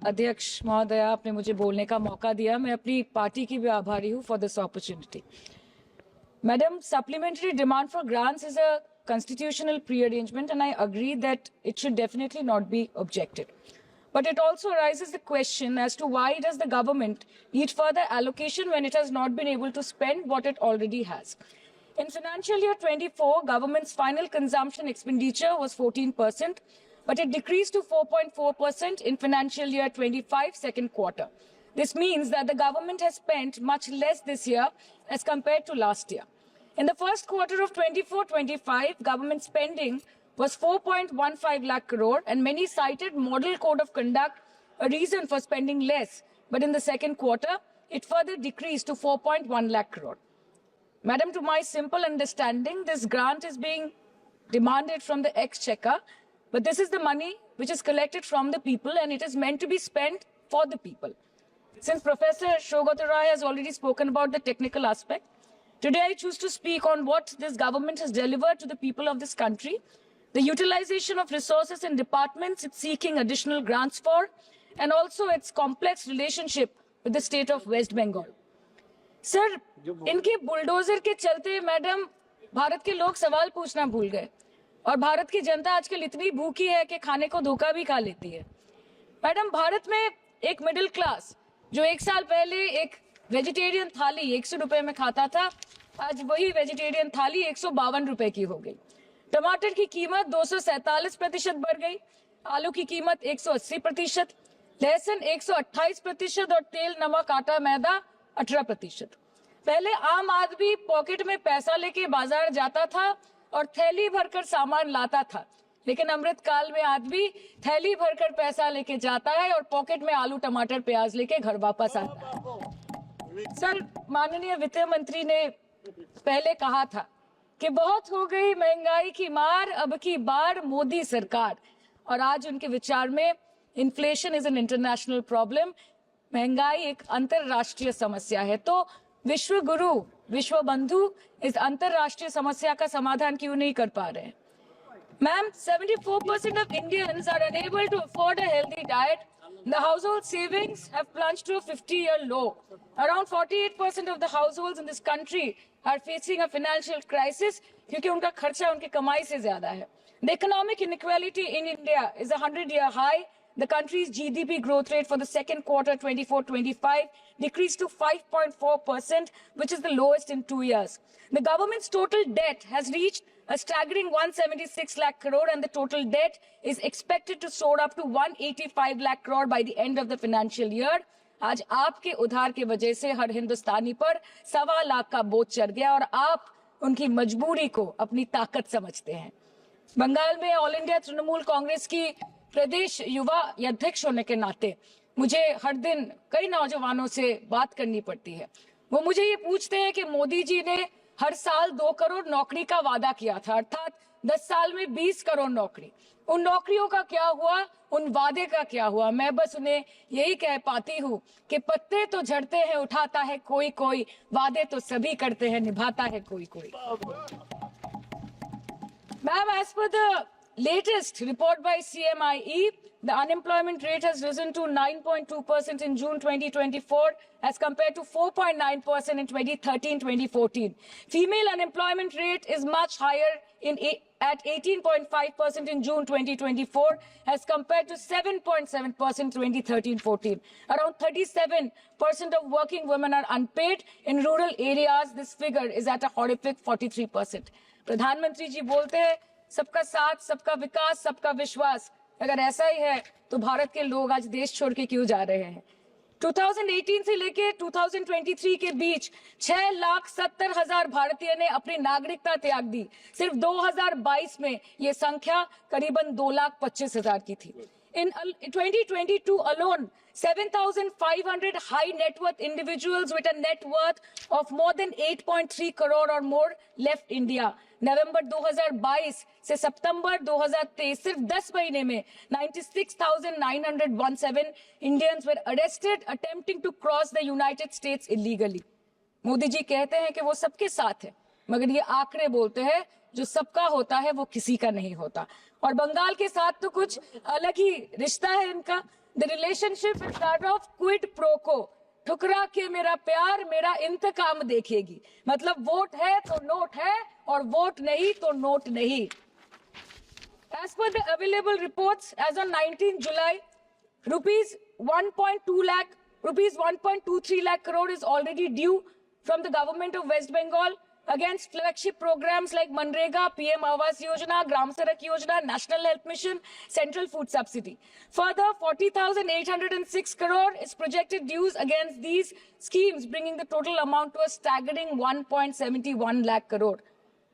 अध्यक्ष महोदया, आपने मुझे बोलने का मौका दिया। मैं अपनी पार्टी की भी आभारी हूँ for this opportunity. Madam, supplementary demand for grants is a constitutional pre-arrangement, and I agree that it should definitely not be objected. But it also raises the question as to why does the government need further allocation when it has not been able to spend what it already has. In financial year 24, government's final consumption expenditure was 14%, but it decreased to 4.4% in financial year 25 second quarter. This means that the government has spent much less this year as compared to last year. In the first quarter of 24-25, government spending was 4.15 lakh crore, and many cited model code of conduct a reason for spending less. But in the second quarter, it further decreased to 4.1 lakh crore. Madam, to my simple understanding, this grant is being demanded from the exchequer, but this is the money which is collected from the people, and it is meant to be spent for the people. Since Professor Shogoto Rai has already spoken about the technical aspect, today I choose to speak on what this government has delivered to the people of this country, the utilization of resources and departments it's seeking additional grants for, and also its complex relationship with the state of West Bengal. Sir, इनके bulldozer के चलते madam Bharat के लोग सवाल पूछना भूल गए, और भारत की जनता आजकल इतनी भूखी है कि खाने को धोखा भी खा लेती है। मैडम, भारत में एक मिडिल क्लास जो एक साल पहले एक वेजिटेरियन थाली 100 रुपए में खाता था, आज वही वेजिटेरियन थाली 152 रुपए की हो गई। टमाटर की कीमत 247% बढ़ गई, आलू की कीमत 180%, लहसुन 128% और तेल, नमक, आटा, मैदा 18%। पहले आम आदमी पॉकेट में पैसा लेके बाजार जाता था और थैली भरकर सामान लाता था, लेकिन अमृत काल में आदमी थैली भरकर पैसा लेके जाता है और पॉकेट में आलू, टमाटर, प्याज लेके घर वापस आता है। सर, माननीय वित्त मंत्री ने पहले कहा था कि बहुत हो गई महंगाई की मार, अब की बार मोदी सरकार, और आज उनके विचार में inflation is an international problem, महंगाई एक अंतरराष्ट्रीय समस्या है। तो विश्व गुरु, विश्व बंधु इस अंतरराष्ट्रीय समस्या का समाधान क्यों नहीं कर पा रहे हैं? Ma'am, 74% of Indians are unable to afford a healthy diet. The household savings have plunged to a 50-year low. Around 48% of the households in this country are facing a financial crisis क्योंकि उनका खर्चा उनकी कमाई से ज्यादा है. The economic inequality in India is a 100-year high. The country's GDP growth rate for the second quarter 24-25 decreased to 5.4%, which is the lowest in 2 years. The government's total debt has reached a staggering 176 lakh crore, and the total debt is expected to soar up to 185 lakh crore by the end of the financial year. आज आपके उधार की वजह से हर हिंदुस्तानी पर 1.25 लाख का बोझ चढ़ गया और आप उनकी मजबूरी को अपनी ताकत समझते हैं। बंगाल में ऑल इंडिया तृणमूल कांग्रेस की प्रदेश युवा अध्यक्ष होने के नाते मुझे हर दिन कई नौजवानों से बात करनी पड़ती है। वो मुझे ये पूछते हैं कि मोदी जी ने हर साल 2 करोड़ नौकरी का वादा किया था, अर्थात 10 साल में 20 करोड़ नौकरी। उन नौकरियों का क्या हुआ, उन वादे का क्या हुआ? मैं बस उन्हें यही कह पाती हूँ कि पत्ते तो झड़ते हैं, उठाता है कोई कोई, वादे तो सभी करते हैं, निभाता है कोई कोई। Ma'am, as per the latest report by CMIE, the unemployment rate has risen to 9.2% in June 2024 as compared to 4.9% in 2013-2014. Female unemployment rate is much higher at 18.5% in June 2024 as compared to 7.7% in 2013-14. Around 37% of working women are unpaid. In rural areas, this figure is at a horrific 43%. प्रधानमंत्री जी बोलते हैं सबका साथ, सबका विकास, सबका विश्वास। अगर ऐसा ही है तो भारत के लोग आज देश छोड़ के क्यों जा रहे हैं? 2018 से लेके 2023 के बीच 6,70,000 भारतीय ने अपनी नागरिकता त्याग दी। सिर्फ 2022 में ये संख्या करीबन 2,25,000 की थी। In 2022 alone, 7,500 high net worth individuals with a net worth of more than 8.3 crore or more left India. नवंबर 2022 से सितंबर 2023 सिर्फ 10 महीने में 96,917 Indians were arrested attempting to cross the United States illegally. Modi ji कहते हैं कि वो सबके साथ है, मगर ये आंकड़े बोलते हैं जो सबका होता है वो किसी का नहीं होता। और बंगाल के साथ तो कुछ अलग ही रिश्ता है इनका। The relationship is that of quid pro quo. ठुकरा के मेरा प्यार मेरा इंतकाम देखेगी. मतलब वोट है तो नोट है और वोट नहीं तो नोट नहीं. As per the available reports, as on 19 July, rupees 1.23 lakh crore is already due from the government of West Bengal against flagship programs like Manrega, PM Awas Yojana, Gram Sadak Yojana, National Health Mission, Central Food Subsidy. Further, 40,806 crore is projected dues against these schemes, bringing the total amount to a staggering 1.71 lakh crore.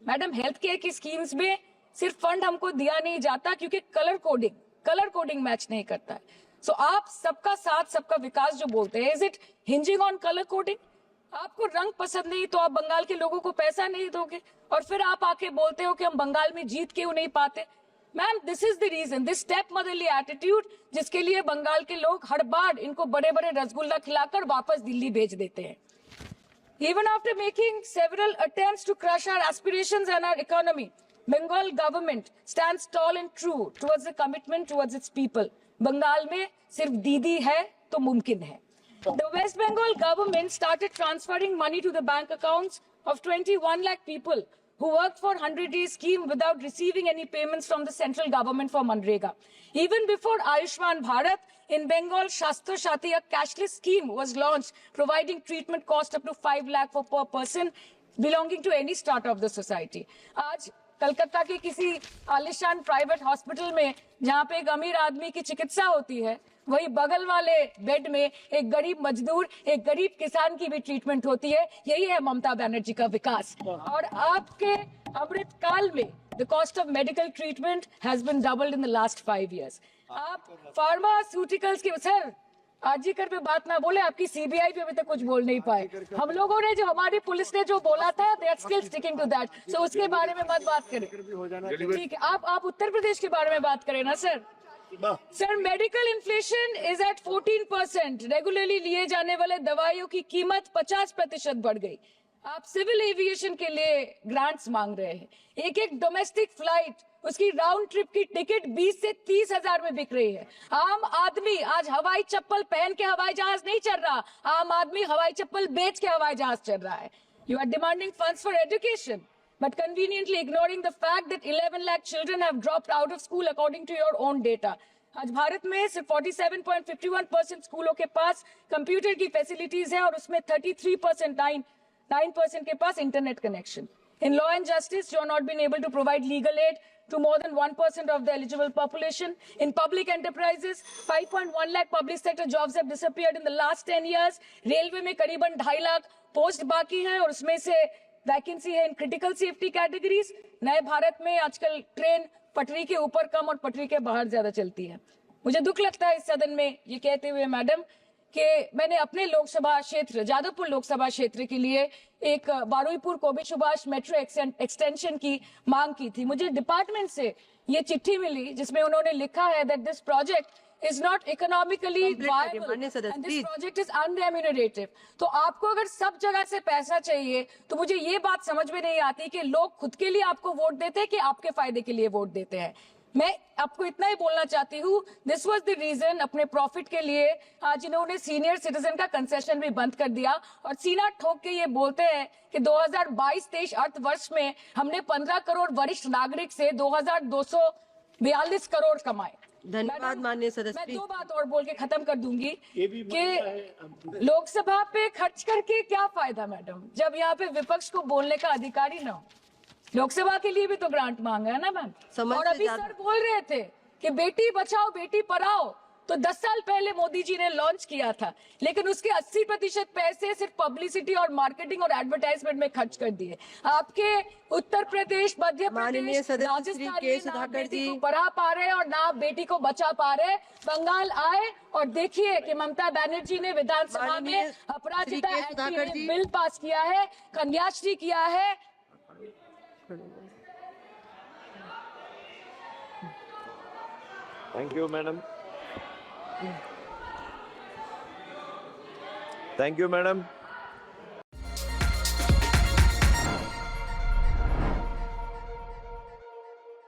Madam, health care की schemes में सिर्फ fund हमको दिया नहीं जाता क्योंकि colour coding match नहीं करता है. सो आप सबका साथ सबका विकास जो बोलते हैं, is it hinging on colour coding? आपको रंग पसंद नहीं तो आप बंगाल के लोगों को पैसा नहीं दोगे और फिर आप आके बोलते हो कि हम बंगाल में जीत क्यों नहीं पाते. Ma'am, this is the reason, this step motherly attitude, जिसके लिए बंगाल के लोग हर बार इनको बड़े बड़े रसगुल्ला खिलाकर वापस दिल्ली भेज देते हैं. Even after making several attempts to crush our aspirations and our economy, Bengal government stands tall and true towards the commitment towards its people. Bengal में सिर्फ दीदी है तो मुमकिन है. The West Bengal government started transferring money to the bank accounts of 21 lakh people who worked for 100-day scheme without receiving any payments from the central government for Manrega. Even before Ayushman Bharat, in Bengal, Shastra Shati, a cashless scheme was launched, providing treatment cost up to 5 lakh for per person belonging to any strata of the society. आज कलकत्ता के किसी आलिशान private hospital में जहाँ पे एक अमीर आदमी की चिकित्सा होती है, वही बगल वाले बेड में एक गरीब मजदूर, एक गरीब किसान की भी ट्रीटमेंट होती है. यही है ममता बनर्जी का विकास. और आपके अमृत काल में the cost of medical treatment has been doubled in the last 5 years. आप फार्मास्यूटिकल्स के सर आरजीकर पे बात ना बोले, आपकी सीबीआई पे अभी तक कुछ बोल नहीं पाए. हम लोगों ने जो हमारी पुलिस ने जो बोला था, they are still sticking to that. So उसके बारे में मत बात करें. ठीक है, आप उत्तर प्रदेश के बारे में बात करें ना sir. Sir, medical inflation is at 14%. Regularly लिए जाने वाले दवाइयों की कीमत 50% बढ़ गई. आप सिविल एविएशन के लिए ग्रांट्स मांग रहे हैं. एक डोमेस्टिक फ्लाइट, उसकी राउंड ट्रिप की टिकट 20 से 30 हजार में बिक रही है. आम आदमी आज हवाई चप्पल पहन के हवाई जहाज नहीं चल रहा, आम आदमी हवाई चप्पल बेच के हवाई जहाज चल रहा है. You are demanding funds for education, but conveniently ignoring the fact that 11 lakh children have dropped out of school according to your own data. आज भारत में सिर्फ 47.51% स्कूलों के पास कंप्यूटर की फैसिलिटीज है और उसमें 33% के पास internet connection. In law and justice, you are not been able to provide legal aid to more than 1% of the eligible population. In public enterprises, 5.1 lakh public sector jobs have disappeared in the last 10 years. Railway में करीबन 2.5 lakh post बाकी हैं और उसमें से vacancy है in critical safety categories. नए भारत में आजकल ट्रेन पटरी के ऊपर कम और पटरी के बाहर ज्यादा चलती है. मुझे दुख लगता है इस सदन में ये कहते हुए मैडम कि मैंने अपने लोकसभा क्षेत्र जादवपुर लोकसभा क्षेत्र के लिए एक बारुईपुर कोबी सुभाष मेट्रो एक्सटेंशन की मांग की थी. मुझे डिपार्टमेंट से ये चिट्ठी मिली जिसमें उन्होंने लिखा है that this project is not economically viable and this project is unremunerative. तो आपको अगर सब जगह से पैसा चाहिए तो मुझे ये बात समझ में नहीं आती कि लोग खुद के लिए आपको वोट देते हैं कि आपके फायदे के लिए वोट देते हैं. मैं आपको इतना ही बोलना चाहती हूँ, दिस वाज द रीजन अपने प्रॉफिट के लिए आज इन्होंने सीनियर सिटीजन का कंसेशन भी बंद कर दिया और सीना ठोक के ये बोलते हैं कि 2022-23 अर्थ वर्ष में हमने 15 करोड़ वरिष्ठ नागरिक से 2242 करोड़ कमाए. धन्यवाद माननीय सदस्य. मैं 2 बात और बोल के खत्म कर दूंगी कि लोकसभा पे खर्च करके क्या फायदा मैडम, जब यहाँ पे विपक्ष को बोलने का अधिकार ही ना हो. लोकसभा के लिए भी तो ग्रांट मांगा है ना मैम. और अभी सर बोल रहे थे कि बेटी बचाओ बेटी पढ़ाओ, तो 10 साल पहले मोदी जी ने लॉन्च किया था, लेकिन उसके 80% पैसे सिर्फ पब्लिसिटी और मार्केटिंग और एडवर्टाइजमेंट में खर्च कर दिए. आपके उत्तर प्रदेश, मध्य प्रदेश, राजस्थान में ना बेटी को पढ़ा पा रहे और ना बेटी को बचा पा रहे. बंगाल आए और देखिए कि ममता बनर्जी ने विधानसभा में अपराजिता एक्ट बिल पास किया है, कन्याश्री किया है. Thank you, madam. Thank you, madam.